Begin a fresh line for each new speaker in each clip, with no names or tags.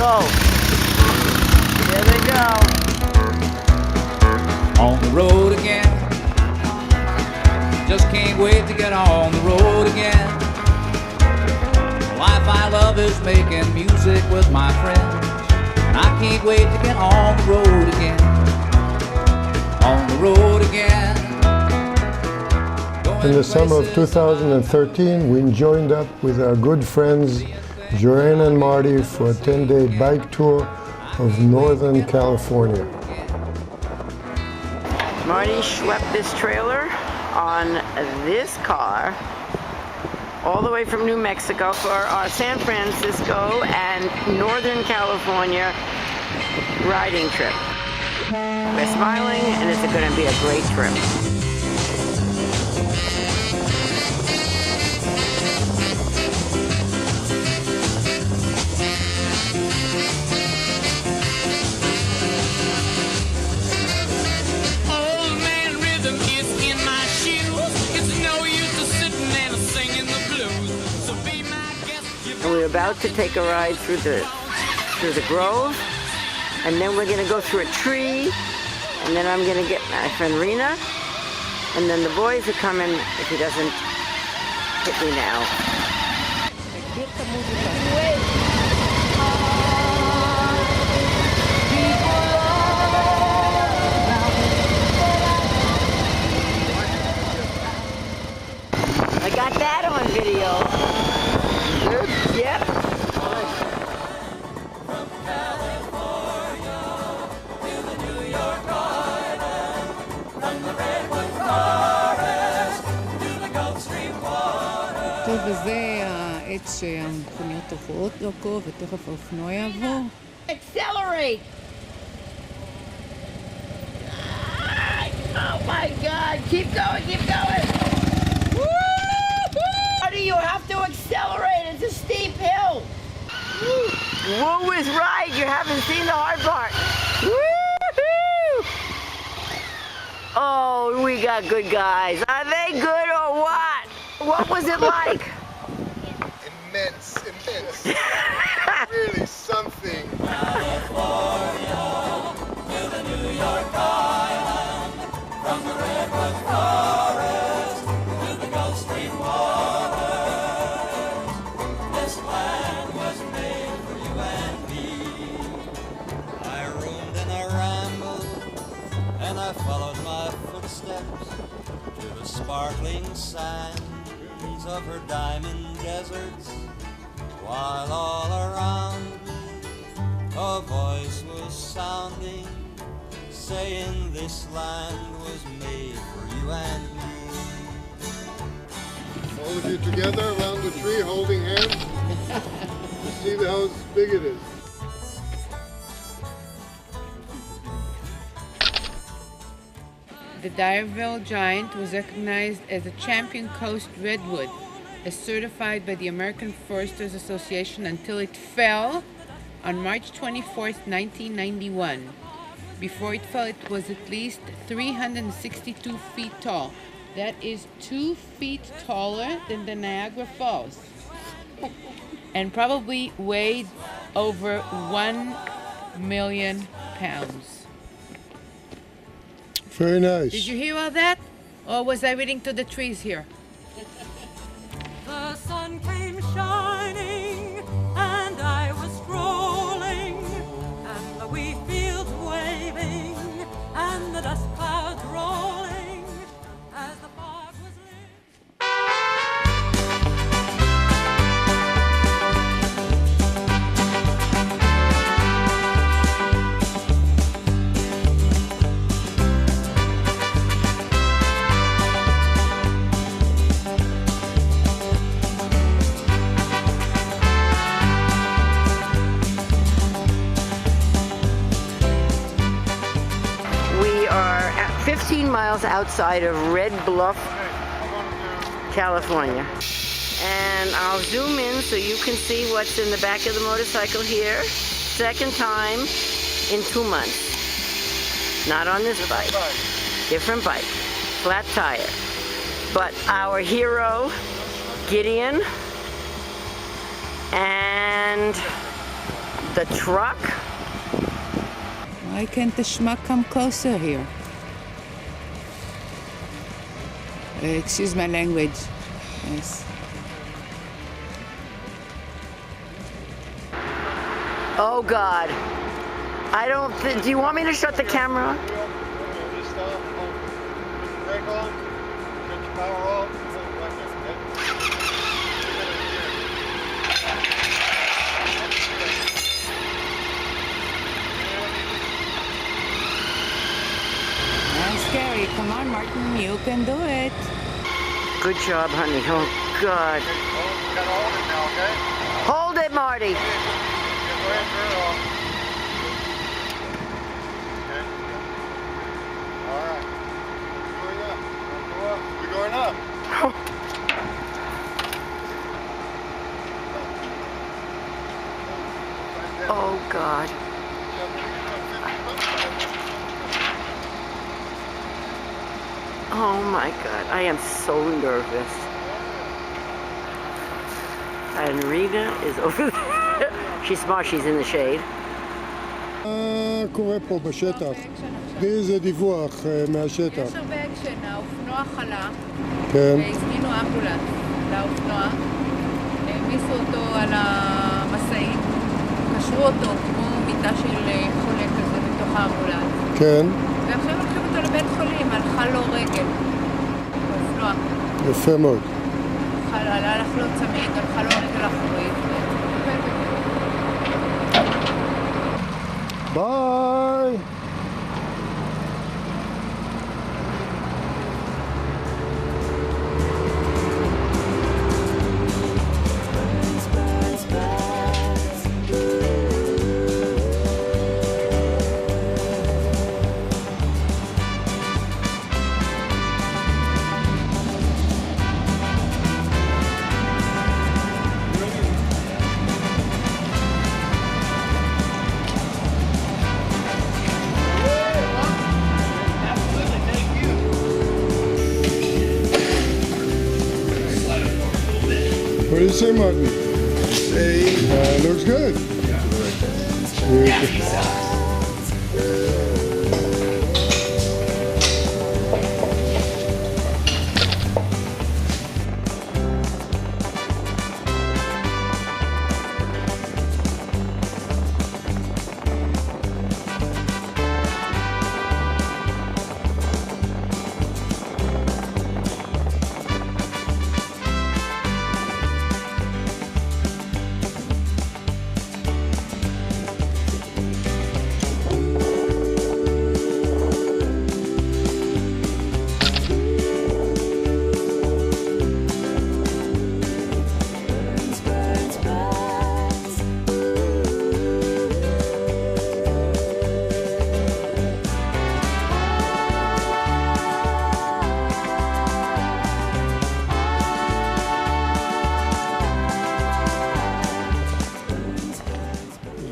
go. Here they go.
On the road again. Just can't wait to get on the road again. The life I love is making music with my friends, and I can't wait to get on the road again. On the road again.
In the summer of 2013, we joined up with our good friends Joanne and Marty for a 10-day bike tour of Northern California.
Marty schlepped this trailer on this car all the way from New Mexico for our San Francisco and Northern California riding trip. We're smiling and it's going to be a great trip. And we're about to take a ride through the grove, and then we're gonna go through a tree, and then I'm gonna get my friend Rena, and then the boys are coming if he doesn't hit me now. I got that on video. Good? Yep.
From California to the New York Island, from the Redwood Forest to the Gulf Stream water.
טוב, וזה העת שהמכוניות עוברות דרכו, ותכף האופנוע יעבור.
Accelerate! Oh my God! Keep going, keep going! Woo-hoo! You have to accelerate. It's a steep hill. Woo is right. You haven't seen the hard part. Woo-hoo! Oh, we got good guys. Are they good or what? What was it like?
Immense. Really something.
California to the New York Island, from the Redwood Forest to the Gulf Stream water. This land was made for you and me. I roamed and I rambled, and I followed my footsteps to the sparkling sands of her diamond deserts, while all around me a voice was sounding, saying this land was made for you and me.
All of you together around the tree holding hands. You see how big it is.
The Dyersville Giant was recognized as a champion coast redwood, as certified by the American Foresters Association until it fell on March 24th, 1991. Before it fell, it was at least 362 feet tall. That is 2 feet taller than the Niagara Falls. And probably weighed over 1 million pounds.
Very nice.
Did you hear all that? Or was I reading to the trees here?
The sun came shining and I was strolling, and the wheat fields waving and the dust clouds rolling as the fog was lifting.
We are at 15 miles outside of Red Bluff, California. And I'll zoom in so you can see what's in the back of the motorcycle here. Second time in 2 months. Not on this bike. Different bike. Flat tire. But our hero, Gideon, and the truck.
Why can't the schmuck come closer here? Excuse my language. Yes.
Oh God. I don't do you want me to shut the camera?
Just stop, hold. Brake on, shut your power off, hold it right there,
That's scary. Come on, Martin, you can do it.
Good job, honey. Oh God.
okay? Hold, you gotta hold it now, okay?
Hold it, Marty.
Go ahead and turn it off. Okay. All right. Going up. Don't go up. We're going up.
Oh God. Oh my God. I am so nervous. And Rita is over there. She's smart. She's in the shade.
מה קורה פה בשטח? תני איזה דיווח מהשטח.
יש הרבה אקשן, האופנוע חלה,
כן,
והזמינו אמבולנס לאופנוע, העמיסו אותו על המשאית, קשרו אותו כמו מיטה של חולה כזה בתוך האמבולנס,
כן,
ועכשיו לוקחים אותו לבית חולים, הלכה לו רגל, באופנוע,
יפה מאוד.
הלך לו צמיד, הלכה לו רגל אחורית,
ביי! What do you say, Martin? Looks good.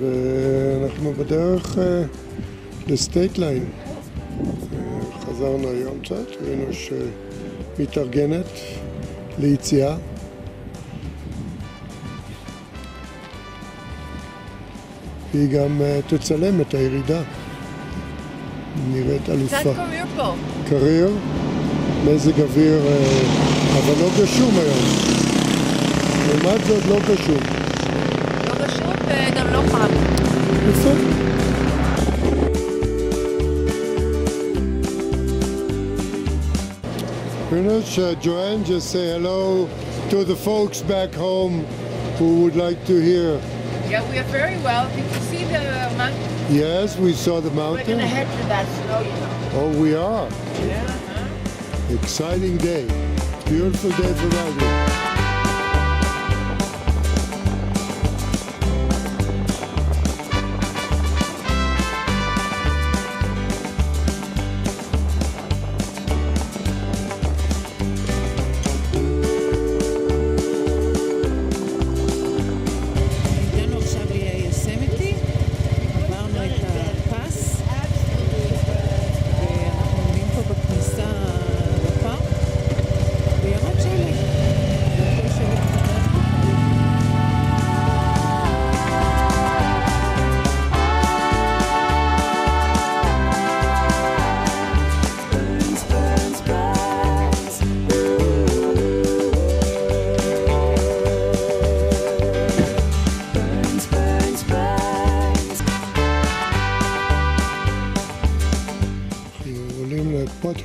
ואנחנו בדרך לסטייט ליין. חזרנו היום קצת, ראינו שמתארגנת ליציאה. והיא גם תצלם את הירידה. נראית אלופה.
קצת קריר פה.
קריר, מזג אוויר, אבל לא גשום היום. לעומת זאת לא גשום.
לא גשום וגם לא חם.
יפה. Joanne, just say hello to the folks back home who would like to hear.
Yeah, we are very well. Did you see the mountain?
Yes, we saw the
We're
mountain.
gonna head for that snow, you know.
Oh, we are.
Yeah.
Exciting day. Beautiful day for riding.
הגענו עכשיו ליוסמיטי, עברנו את הפס, ואנחנו עומדים פה בכניסה לפארק, וירד שלג.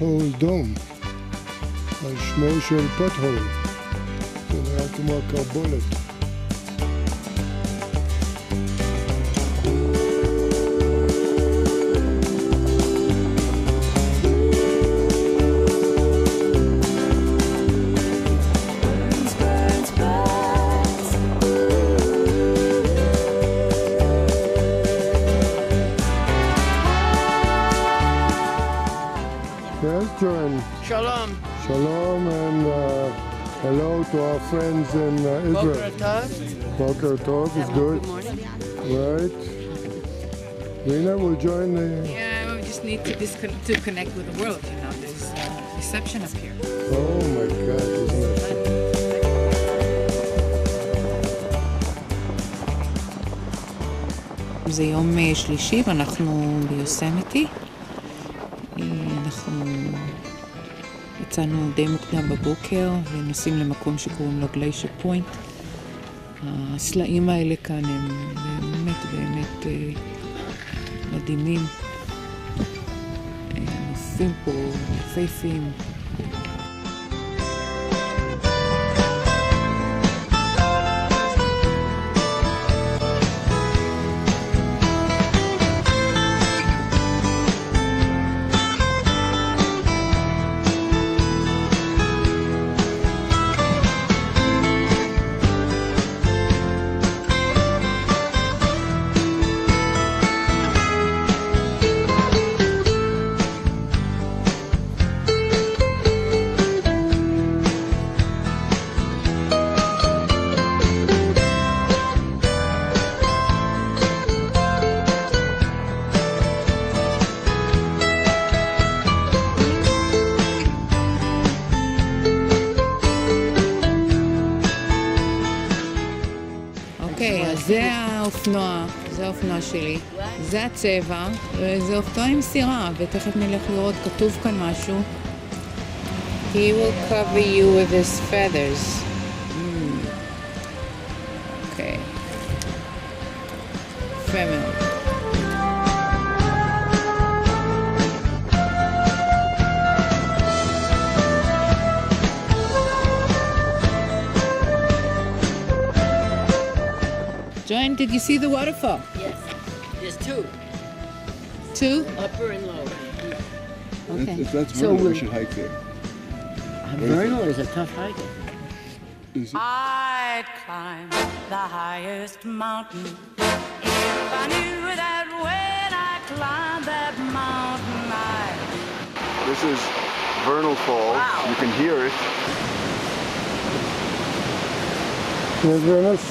פוטהול דום, על שמו של פוטהול. זה נראה כמו הקרבולת. Yes, Joanne.
Shalom.
Shalom and hello to our friends in Israel. Boker Tov is good.
Good morning.
Right. Rina will join the...
Yeah, we just need to connect with the world, you know. There's reception up here.
Oh my God, isn't that fun?
זה יום שלישי ואנחנו ביוסמיטי. אנחנו יצאנו די מוקדם בבוקר ונוסעים למקום שקוראים לו גליישר פוינט. הסלעים האלה כאן הם באמת מדהימים. נופים פה יפהפיים. זה האופנוע שלי, זה הצבע, זה אופנוע עם סירה, ותכף נלך לראות, כתוב כאן משהו. He will cover you with his feathers. אוקיי. יפה מאוד. Joanne, did you see the waterfall?
Yes. There's two.
Two?
Upper and lower.
Okay.
If that's
So
Vernal, we
we-
should hike there.
Vernal is a tough hike.
I'd climb the highest mountain if I knew that when I climbed that mountain
This is Vernal Falls.
Wow.
You can hear it.
Yes, Venus?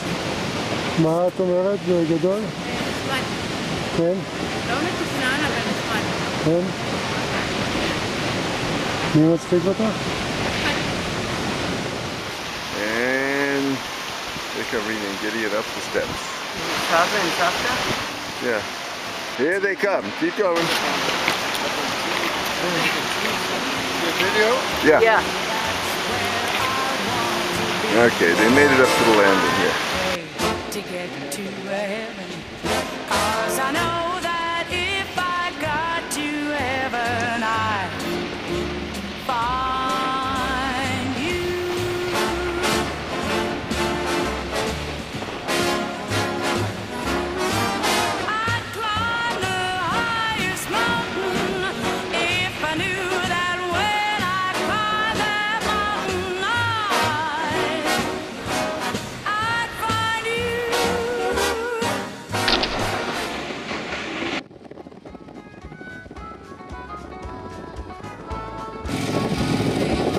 מה את אומרת? זה גדול?
נחמד.
כן?
לא מתוכנן, אבל נחמד.
כן? מי מצחיק אותך?
And take Irene and Gideon up the steps.
Sava and Savta?
Yeah. Here they come. Keep going. Video? Yeah.
Yeah.
Okay, they made it up to the landing here.
to get to heaven. 'Cause I know that if I got to heaven, I'd find you. I'd climb the highest mountain if I knew that when I climbed that mountain, I'd find you.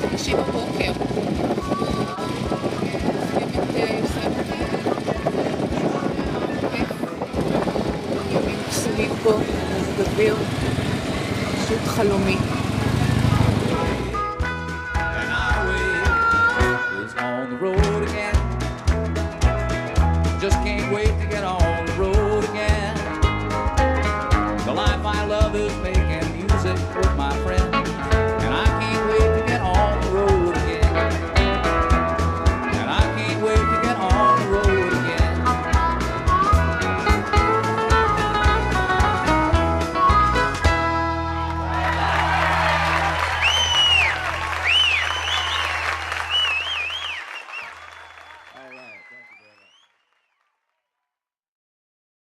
חמישי בבוקר. ימים קסומים פה, מזג אוויר, פשוט חלומי.